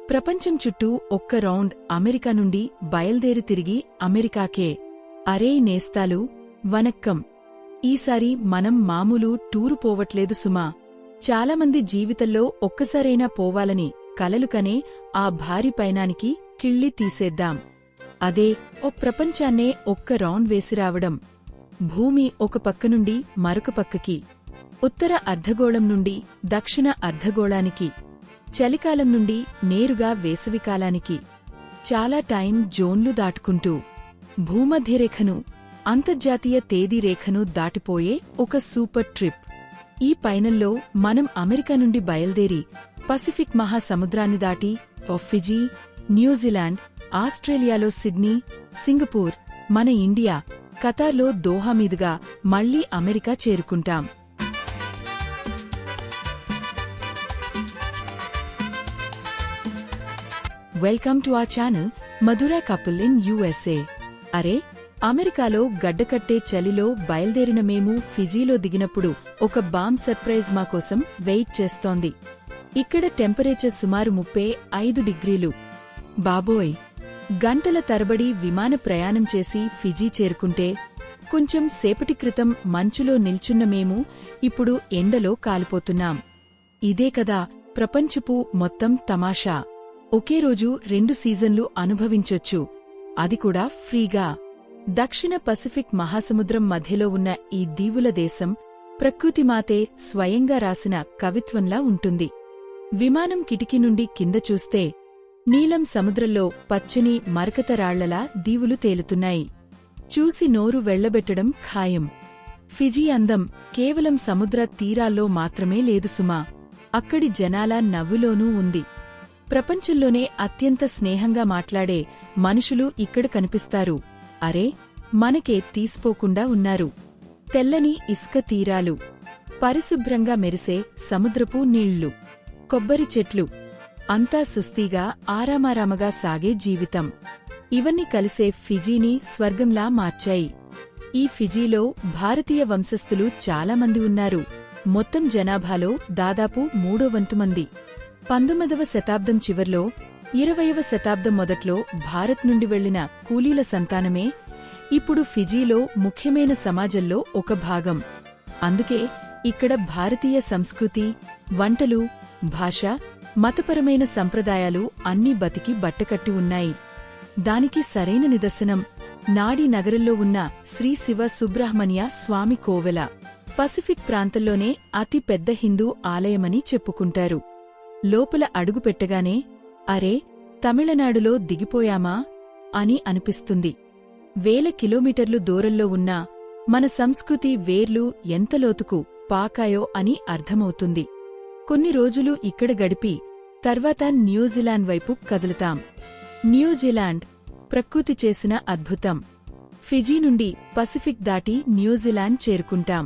ప్రపంచం చుట్టూ ఒక్క రౌండ్ అమెరికా నుండి బయల్దేరి తిరిగి అమెరికాకే. అరేయ్ నేస్తాలు, వనక్కం. ఈసారి మనం మామూలు టూరు పోవట్లేదు సుమా. చాలామంది జీవితంలో ఒక్కసారైనా పోవాలని కలలు కనే ఆ భారీ పయనానికి కిళ్ళి తీసేద్దాం. అదే ఓ ప్రపంచాన్నే ఒక్క రౌండ్ వేసిరావడం. భూమి ఒక పక్క నుండి మరొక పక్కకి, ఉత్తర అర్ధగోళం నుండి దక్షిణ అర్ధగోళానికి, చలికాలం నుండి నేరుగా వేసవికాలానికి, చాలా టైం జోన్లు దాటుకుంటూ, భూమధ్యరేఖను, అంతర్జాతీయ తేదీ రేఖను దాటిపోయే ఒక సూపర్ ట్రిప్. ఈ పయనంలో మనం అమెరికా నుండి బయల్దేరి పసిఫిక్ మహాసముద్రాన్ని దాటి ఫిజీ, న్యూజిలాండ్, ఆస్ట్రేలియాలో సిడ్నీ, సింగపూర్, మన ఇండియా, ఖతార్లో దోహా మీదుగా మళ్లీ అమెరికా చేరుకుంటాం. Welcome to our channel Madhura couple in USA. అరే, అమెరికాలో గడ్డకట్టే చలిలో బయల్దేరిన మేము ఫిజీలో దిగినప్పుడు ఒక బాంబ్ సర్ప్రైజ్ మా కోసం వెయిట్ చేస్తోంది. ఇక్కడ టెంపరేచర్ సుమారు 35 డిగ్రీలు. బాబోయ్, గంటల తరబడి విమాన ప్రయాణం చేసి ఫిజీ చేరుకుంటే, కొంచెం సేపటి క్రితం మంచులో నిల్చున్న మేము ఇప్పుడు ఎండలో కాలిపోతున్నాం. ఇదే కదా ప్రపంచపు మొత్తం తమాషా. ఒకే రోజు 2 సీజన్లు అనుభవించొచ్చు, అది కూడా ఫ్రీగా. దక్షిణ పసిఫిక్ మహాసముద్రం మధ్యలో ఉన్న ఈ దీవుల దేశం ప్రకృతిమాతే స్వయంగా రాసిన కవిత్వంలా ఉంటుంది. విమానం కిటికీ నుండి కింద చూస్తే నీలం సముద్రంలో పచ్చని మరకతరాళ్లలా దీవులు తేలుతున్నాయి. చూసి నోరు వెళ్లబెట్టడం ఖాయం. ఫిజీ అందం కేవలం సముద్ర తీరాల్లో మాత్రమే లేదు సుమా, అక్కడి జనాల నవ్వులోనూ ఉంది. ప్రపంచంలోనే అత్యంత స్నేహంగా మాట్లాడే మనుషులు ఇక్కడ కనిపిస్తారు. అరే, మనకే తీసిపోకుండా ఉన్నారు. తెల్లని ఇసుక తీరాలు, పరిశుభ్రంగా మెరిసే సముద్రపు నీళ్లు, కొబ్బరి చెట్లు, అంతా సుస్తీగా ఆరామారామగా సాగే జీవితం. ఇవన్నీ కలిసే ఫిజీని స్వర్గంలా మార్చాయి. ఈ ఫిజీలో భారతీయ వంశస్థులు చాలామంది ఉన్నారు. మొత్తం జనాభాలో దాదాపు 3వ వంతు మంది. 19వ శతాబ్దం చివర్లో, 20వ శతాబ్దం మొదట్లో భారత్ నుండి వెళ్లిన కూలీల సంతానమే ఇప్పుడు ఫిజీలో ముఖ్యమైన సమాజంలో ఒక భాగం. అందుకే ఇక్కడ భారతీయ సంస్కృతి, వంటలు, భాష, మతపరమైన సంప్రదాయాలు అన్నీ బతికి బట్టకట్టి ఉన్నాయి. దానికి సరైన నిదర్శనం నాడీ నగరంలో ఉన్న శ్రీ శివ సుబ్రహ్మణ్య స్వామి కోవెల. పసిఫిక్ ప్రాంతంలోనే అతి పెద్ద హిందూ ఆలయమని చెప్పుకుంటారు. లోపల అడుగుపెట్టగానే అరే, తమిళనాడులో దిగిపోయామా అని అనిపిస్తుంది. వేల కిలోమీటర్లు దూరంలో ఉన్నా మన సంస్కృతి వేర్లు ఎంత లోతుకు పాకాయో అని అర్థమవుతుంది. కొన్ని రోజులు ఇక్కడ గడిపి తర్వాత న్యూజిలాండ్ వైపు కదులుతాం. న్యూజిలాండ్ ప్రకృతి చేసిన అద్భుతం. ఫిజీ నుండి పసిఫిక్ దాటి న్యూజిలాండ్ చేరుకుంటాం.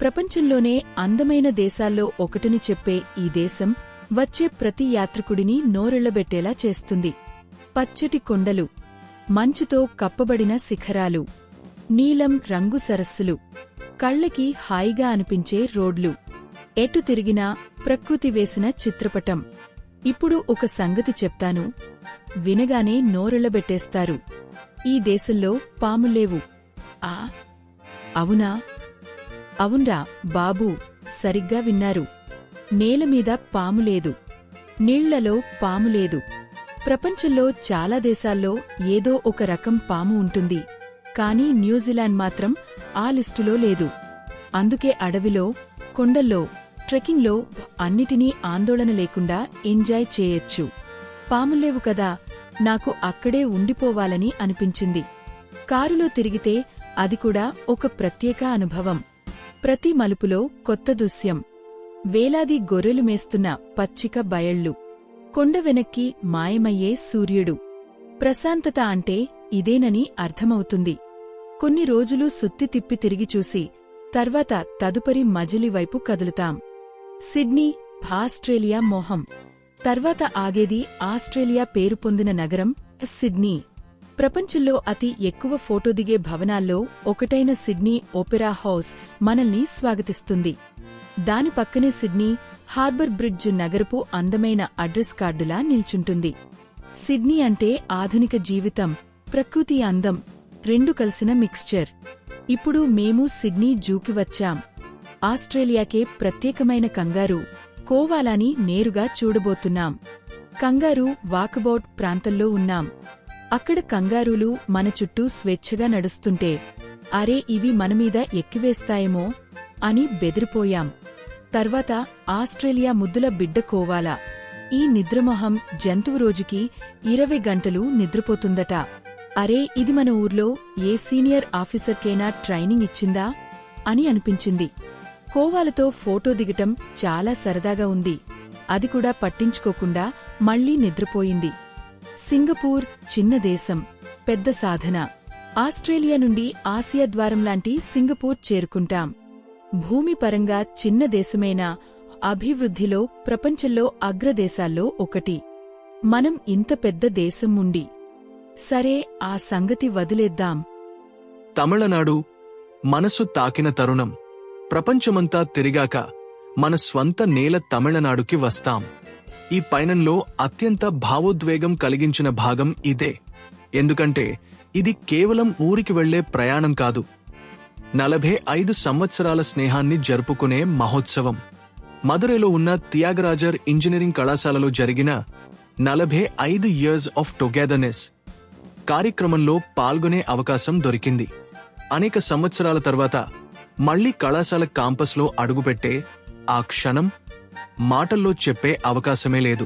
ప్రపంచంలోనే అందమైన దేశాల్లో ఒకటని చెప్పే ఈ దేశం వచ్చే ప్రతి యాత్రికుడిని నోరెళ్లబెట్టేలా చేస్తుంది. పచ్చటి కొండలు, మంచుతో కప్పబడిన శిఖరాలు, నీలం రంగు సరస్సులు, కళ్ళకి హాయిగా అనిపించే రోడ్లు, ఎటు తిరిగినా ప్రకృతి వేసిన చిత్రపటం. ఇప్పుడు ఒక సంగతి చెప్తాను, వినగానే నోరెళ్లబెట్టేస్తారు. ఈ దేశంలో పాములేవు. అవునా? అవున్రా బాబూ, సరిగ్గా విన్నారు. నేలమీద పాములేదు, నీళ్లలో పాములేదు. ప్రపంచంలో చాలా దేశాల్లో ఏదో ఒక రకం పాము ఉంటుంది, కానీ న్యూజిలాండ్ మాత్రం ఆ లిస్టులో లేదు. అందుకే అడవిలో, కొండల్లో, ట్రెక్కింగ్లో అన్నిటినీ ఆందోళన లేకుండా ఎంజాయ్ చేయొచ్చు. పాములేవు కదా, నాకు అక్కడే ఉండిపోవాలని అనిపించింది. కారులో తిరిగితే అది కూడా ఒక ప్రత్యేక అనుభవం. ప్రతి మలుపులో కొత్త దృశ్యం. వేలాది గొర్రెలు మేస్తున్న పచ్చిక బయళ్ళు, కొండ వెనక్కి మాయమయ్యే సూర్యుడు. ప్రశాంతత అంటే ఇదేనని అర్థమవుతుంది. కొన్ని రోజులు సుత్తి తిప్పి తిరిగి చూసి తర్వాత తదుపరి మజిలీ వైపు కదులుతాం. సిడ్నీ, ఆస్ట్రేలియా మోహం. తర్వాత ఆగేది ఆస్ట్రేలియా పేరు పొందిన నగరం సిడ్నీ. ప్రపంచంలో అతి ఎక్కువ ఫోటో దిగే భవనాల్లో ఒకటైన సిడ్నీ ఒపెరా హౌస్ మనల్ని స్వాగతిస్తుంది. దాని పక్కనే సిడ్నీ హార్బర్ బ్రిడ్జ్ నగరపు అందమైన అడ్రస్ కార్డులా నిల్చుంటుంది. సిడ్నీ అంటే ఆధునిక జీవితం, ప్రకృతి అందం రెండు కలిసిన మిక్స్చర్. ఇప్పుడు మేము సిడ్నీ జూకి వచ్చాం. ఆస్ట్రేలియాకే ప్రత్యేకమైన కంగారూ కోవాలాని నేరుగా చూడబోతున్నాం. కంగారూ వాకబౌట్ ప్రాంతంలో ఉన్నాం. అక్కడ కంగారూలు మన చుట్టూ స్వేచ్ఛగా నడుస్తుంటే అరే ఇవి మనమీద ఎక్కివేస్తాయేమో అని బెదిరిపోయాం. తర్వాత ఆస్ట్రేలియా ముద్దుల బిడ్డ కోవాలా. ఈ నిద్రమొహం జంతువు రోజుకి 20 గంటలు నిద్రపోతుందట. అరే ఇది మన ఊర్లో ఏ సీనియర్ ఆఫీసర్కైనా ట్రైనింగ్ ఇచ్చిందా అని అనిపించింది. కోవాలతో ఫోటో దిగటం చాలా సరదాగా ఉంది. అది కూడా పట్టించుకోకుండా మళ్లీ నిద్రపోయింది. సింగపూర్ చిన్న దేశం, పెద్ద సాధన. ఆస్ట్రేలియా నుండి ఆసియా ద్వారంలాంటి సింగపూర్ చేరుకుంటాం. భూమి పరంగా చిన్న దేశమైనా అభివృద్ధిలో ప్రపంచంలో అగ్రదేశాల్లో ఒకటి. మనం ఇంత పెద్ద దేశం ఉండి సరే ఆ సంగతి వదిలేద్దాం. తమిళనాడు మనసు తాకిన తరుణం. ప్రపంచమంతా తిరిగాక మన స్వంత నేల తమిళనాడుకి వస్తాం. ఈ పయనంలో అత్యంత భావోద్వేగం కలిగించిన భాగం ఇదే. ఎందుకంటే ఇది కేవలం ఊరికి వెళ్లే ప్రయాణం కాదు, 45 సంవత్సరాల స్నేహాన్ని జరుపుకునే మహోత్సవం. మదురైలో ఉన్న త్యాగరాజర్ ఇంజనీరింగ్ కళాశాలలో జరిగిన 45 ఇయర్స్ ఆఫ్ టుగెదర్నెస్ కార్యక్రమంలో పాల్గొనే అవకాశం దొరికింది. అనేక సంవత్సరాల తర్వాత మళ్లీ కళాశాల క్యాంపస్లో అడుగుపెట్టే ఆ క్షణం మాటల్లో చెప్పే అవకాశమే లేదు.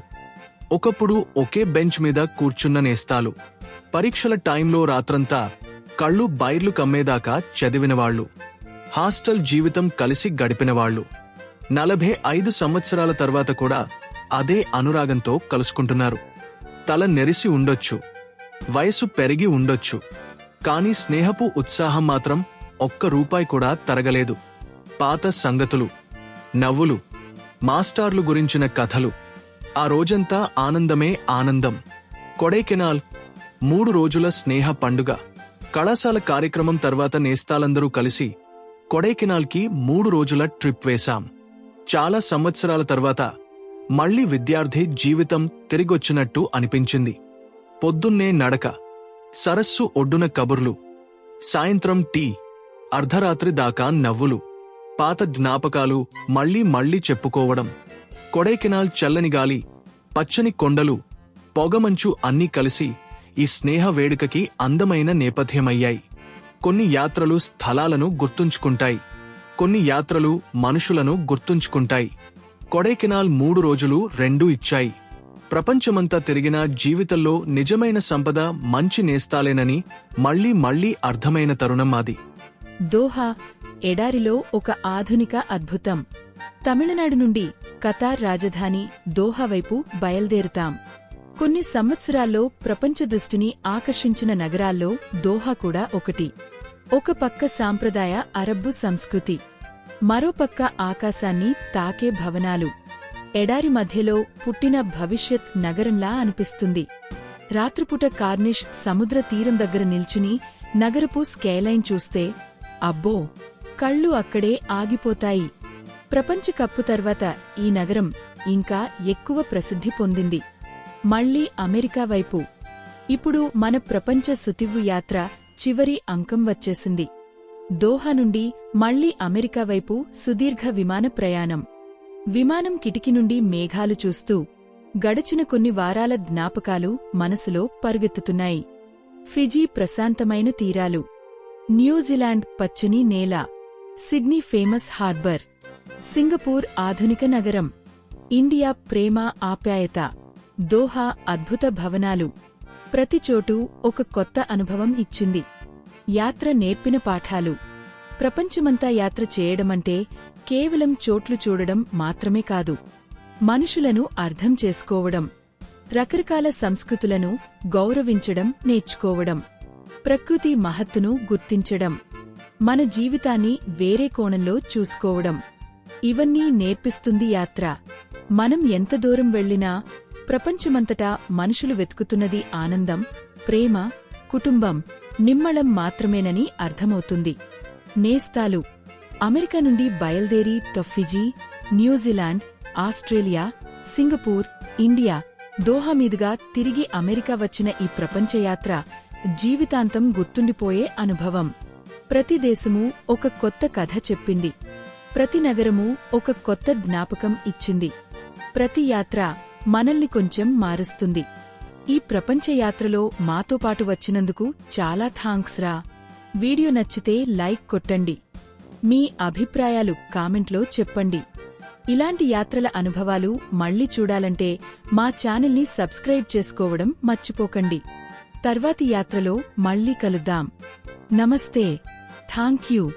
ఒకప్పుడు ఒకే బెంచ్ మీద కూర్చున్న నేస్తాలు, పరీక్షల టైంలో రాత్రంతా కళ్ళు బైర్లు కమ్మేదాకా చదివినవాళ్లు, హాస్టల్ జీవితం కలిసి గడిపినవాళ్లు 45 సంవత్సరాల తర్వాత కూడా అదే అనురాగంతో కలుసుకుంటున్నారు. తల నెరిసి ఉండొచ్చు, వయసు పెరిగి ఉండొచ్చు, కానీ స్నేహపు ఉత్సాహం మాత్రం ₹1 కూడా తరగలేదు. పాత సంగతులు, నవ్వులు, మాస్టార్లు గురించిన కథలు. ఆ రోజంతా ఆనందమే ఆనందం. కొడైకెనాల్ 3 రోజుల స్నేహ పండుగ. కళాశాల కార్యక్రమం తర్వాత నేస్తాలందరూ కలిసి కొడైకెనాల్కి 3 రోజుల ట్రిప్ వేశాం. చాలా సంవత్సరాల తర్వాత మళ్లీ విద్యార్థి జీవితం తిరిగొచ్చినట్టు అనిపించింది. పొద్దున్నే నడక, సరస్సు ఒడ్డున కబుర్లు, సాయంత్రం టీ, అర్ధరాత్రి దాకా నవ్వులు, పాత జ్ఞాపకాలు మళ్లీ చెప్పుకోవడం. కొడైకెనాల్ చల్లని గాలి, పచ్చని కొండలు, పొగమంచు అన్నీ కలిసి ఈ స్నేహ వేడుకకి అందమైన నేపథ్యమయ్యాయి. కొన్ని యాత్రలు స్థలాలను గుర్తుంచుకుంటాయి, కొన్ని యాత్రలు మనుషులను గుర్తుంచుకుంటాయి. కొడైకెనాల్ 3 రోజులు రెండూ ఇచ్చాయి. ప్రపంచమంతా తిరిగిన జీవితంలో నిజమైన సంపద మంచి నేస్తాలేనని మళ్లీ అర్థమైన తరుణం అది. దోహా ఎడారిలో ఒక ఆధునిక అద్భుతం. తమిళనాడు నుండి ఖతార్ రాజధాని దోహా వైపు బయల్దేరుతాం. కొన్ని సంవత్సరాల్లో ప్రపంచ దృష్టిని ఆకర్షించిన నగరాల్లో దోహా కూడా ఒకటి. ఒక పక్క సాంప్రదాయ అరబ్బు సంస్కృతి, మరోపక్క ఆకాశాన్ని తాకే భవనాలు. ఎడారి మధ్యలో పుట్టిన భవిష్యత్ నగరంలా అనిపిస్తుంది. రాత్రిపూట కార్నిష్ సముద్ర తీరం దగ్గర నిల్చుని నగరపు స్కైలైన్ చూస్తే అబ్బో కళ్ళు అక్కడే ఆగిపోతాయి. ప్రపంచ కప్పు తర్వాత ఈ నగరం ఇంకా ఎక్కువ ప్రసిద్ధి పొందింది. మళ్లీ అమెరికా వైపు. ఇప్పుడు మన ప్రపంచ సుతివ్వు యాత్ర చివరి అంకం వచ్చేసింది. దోహా నుండి మళ్లీ అమెరికా వైపు సుదీర్ఘ విమాన ప్రయాణం. విమానం కిటికీ నుండి మేఘాలు చూస్తూ గడచిన కొన్ని వారాల జ్ఞాపకాలు మనసులో పరుగెత్తుతున్నాయి. ఫిజీ ప్రశాంతమైన తీరాలు, న్యూజిలాండ్ పచ్చని నేల, సిడ్నీ ఫేమస్ హార్బర్, సింగపూర్ ఆధునిక నగరం, ఇండియా ప్రేమ ఆప్యాయత, దోహా అద్భుత భవనాలు. ప్రతిచోటూ ఒక కొత్త అనుభవం ఇచ్చింది. యాత్ర నేర్పిన పాఠాలు. ప్రపంచమంతా యాత్ర చేయడమంటే కేవలం చోట్లు చూడడం మాత్రమే కాదు, మనుషులను అర్థం చేసుకోవడం, రకరకాల సంస్కృతులను గౌరవించడం నేర్చుకోవడం, ప్రకృతి మహత్తును గుర్తించడం, మన జీవితాన్ని వేరే కోణంలో చూసుకోవడం. ఇవన్నీ నేర్పిస్తుంది యాత్ర. మనం ఎంత దూరం వెళ్లినా ప్రపంచమంతటా మనుషులు వెతుకుతున్నది ఆనందం, ప్రేమ, కుటుంబం, నిమ్మళం మాత్రమేనని అర్థమవుతుంది. నేస్తాలు. అమెరికా నుండి బయల్దేరి Fiji, New Zealand, Australia, Singapore, India, Doha మీదుగా తిరిగి అమెరికా వచ్చిన ఈ ప్రపంచయాత్ర జీవితాంతం గుర్తుండిపోయే అనుభవం. ప్రతి దేశమూ ఒక కొత్త కథ చెప్పింది. ప్రతి నగరమూ ఒక కొత్త జ్ఞాపకం ఇచ్చింది. ప్రతి యాత్ర మనల్ని కొంచెం మారుస్తుంది. ఈ ప్రపంచయాత్రలో మాతో పాటు వచ్చినందుకు చాలా థాంక్స్ రా. వీడియో నచ్చితే లైక్ కొట్టండి. మీ అభిప్రాయాలు కామెంట్లో చెప్పండి. ఇలాంటి యాత్రల అనుభవాలు మళ్ళీ చూడాలంటే మా ఛానల్ని సబ్స్క్రైబ్ చేసుకోవడం మర్చిపోకండి. తర్వాతి యాత్రలో మళ్ళీ కలుద్దాం. నమస్తే. థాంక్యూ.